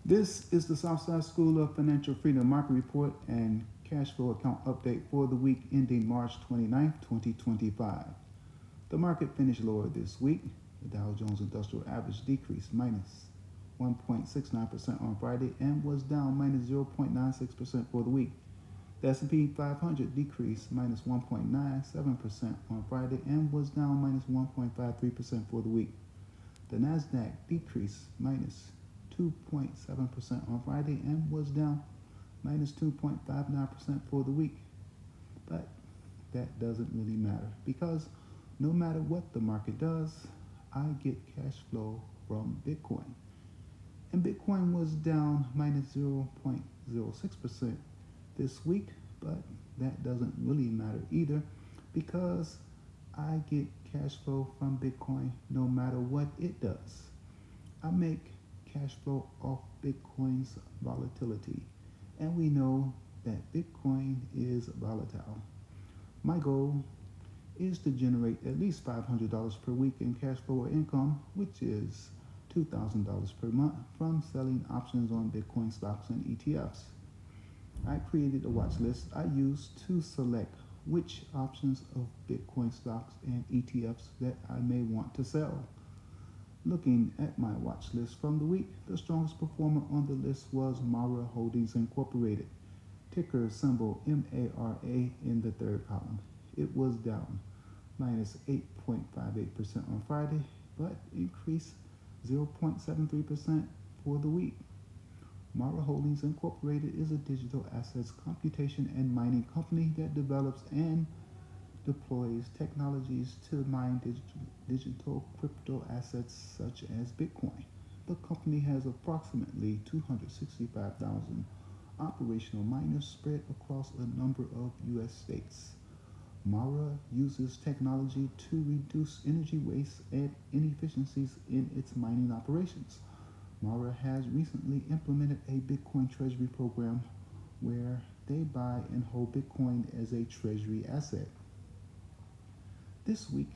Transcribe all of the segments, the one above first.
This is the Southside School of Financial Freedom Market Report and Cash Flow Account Update for the week ending March 29, 2025. The market finished lower this week. The Dow Jones Industrial Average decreased minus 1.69% on Friday and was down minus 0.96% for the week. The S&P 500 decreased minus 1.97% on Friday and was down minus 1.53% for the week. The Nasdaq decreased minus 2.7% on Friday and was down minus 2.59% for the week. But that doesn't really matter because no matter what the market does, I get cash flow from Bitcoin. And Bitcoin was down minus 0.06% this week, but that doesn't really matter either because I get cash flow from Bitcoin no matter what it does. I make cash flow off Bitcoin's volatility, and we know that Bitcoin is volatile. My goal is to generate at least $500 per week in cash flow or income, which is $2,000 per month from selling options on Bitcoin stocks and ETFs. I created a watch list I use to select which options of Bitcoin stocks and ETFs that I may want to sell. Looking at my watch list from the week, the strongest performer on the list was Mara Holdings Incorporated, ticker symbol MARA in the third column. It was down minus 8.58% on Friday, but increased 0.73% for the week. Mara Holdings Incorporated is a digital assets computation and mining company that develops and deploys technologies to mine digital crypto assets such as Bitcoin. The company has approximately 265,000 operational miners spread across a number of U.S. states. Mara uses technology to reduce energy waste and inefficiencies in its mining operations. Mara has recently implemented a Bitcoin treasury program where they buy and hold Bitcoin as a treasury asset. This week,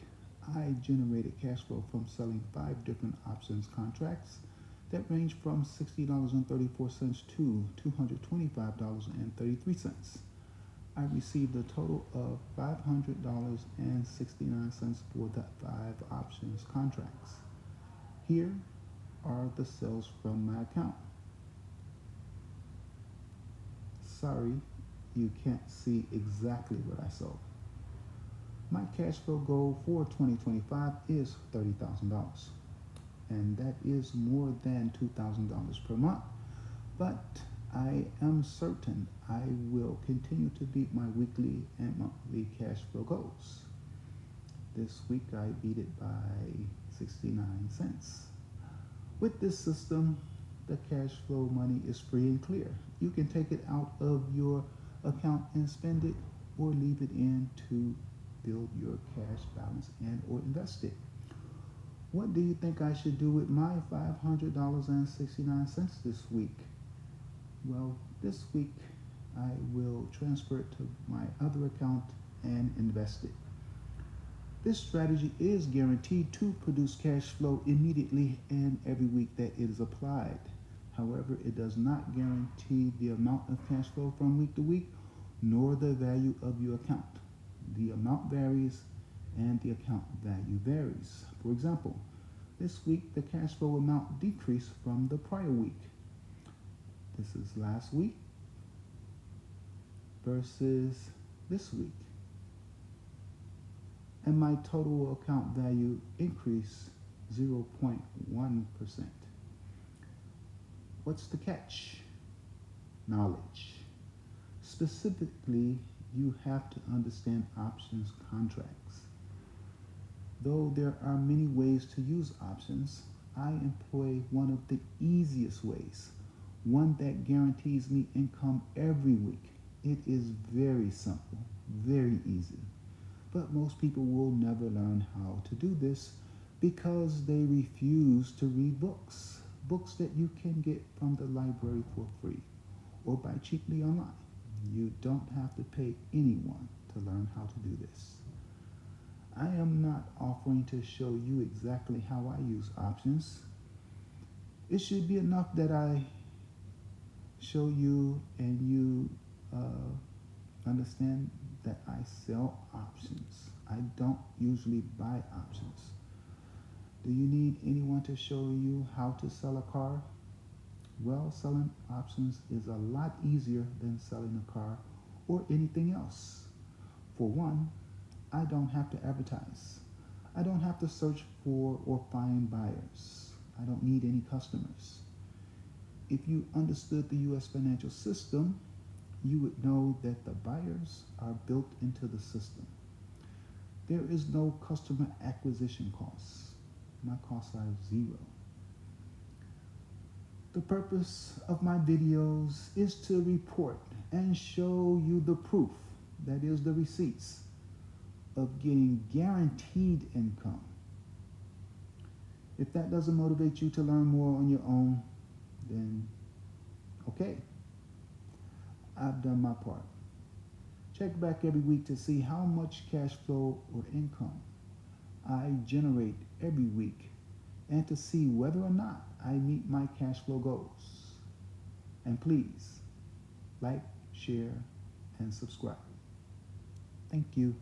I generated cash flow from selling 5 different options contracts that range from $60.34 to $225.33. I received a total of $500.69 for the 5 options contracts. Here are the sales from my account. Sorry, you can't see exactly what I sold. My cash flow goal for 2025 is $30,000, and that is more than $2,000 per month, but I am certain I will continue to beat my weekly and monthly cash flow goals. This week I beat it by 69 cents. With this system, the cash flow money is free and clear. You can take it out of your account and spend it or leave it in to build your cash balance and or invest it. What do you think I should do with my $500.69 this week? Well, this week I will transfer it to my other account and invest it. This strategy is guaranteed to produce cash flow immediately and every week that it is applied. However, it does not guarantee the amount of cash flow from week to week, nor the value of your account. The amount varies and the account value varies. For example, this week the cash flow amount decreased from the prior week. This is last week versus this week. And my total account value increased 0.1%. What's the catch? Knowledge. Specifically, you have to understand options contracts. Though there are many ways to use options, I employ one of the easiest ways, one that guarantees me income every week. It is very simple, very easy. But most people will never learn how to do this because they refuse to read books that you can get from the library for free or buy cheaply online. You don't have to pay anyone to learn how to do this. I am not offering to show you exactly how I use options. It should be enough that I show you and you understand that I sell options. I don't usually buy options. Do you need anyone to show you how to sell a car? Well, selling options is a lot easier than selling a car or anything else. For one, I don't have to advertise. I don't have to search for or find buyers. I don't need any customers. If you understood the U.S. financial system, you would know that the buyers are built into the system. There is no customer acquisition costs. My costs are zero. The purpose of my videos is to report and show you the proof, that is the receipts, of getting guaranteed income. If that doesn't motivate you to learn more on your own, then okay, I've done my part. Check back every week to see how much cash flow or income I generate every week and to see whether or not I meet my cash flow goals. And please, like, share, and subscribe. Thank you.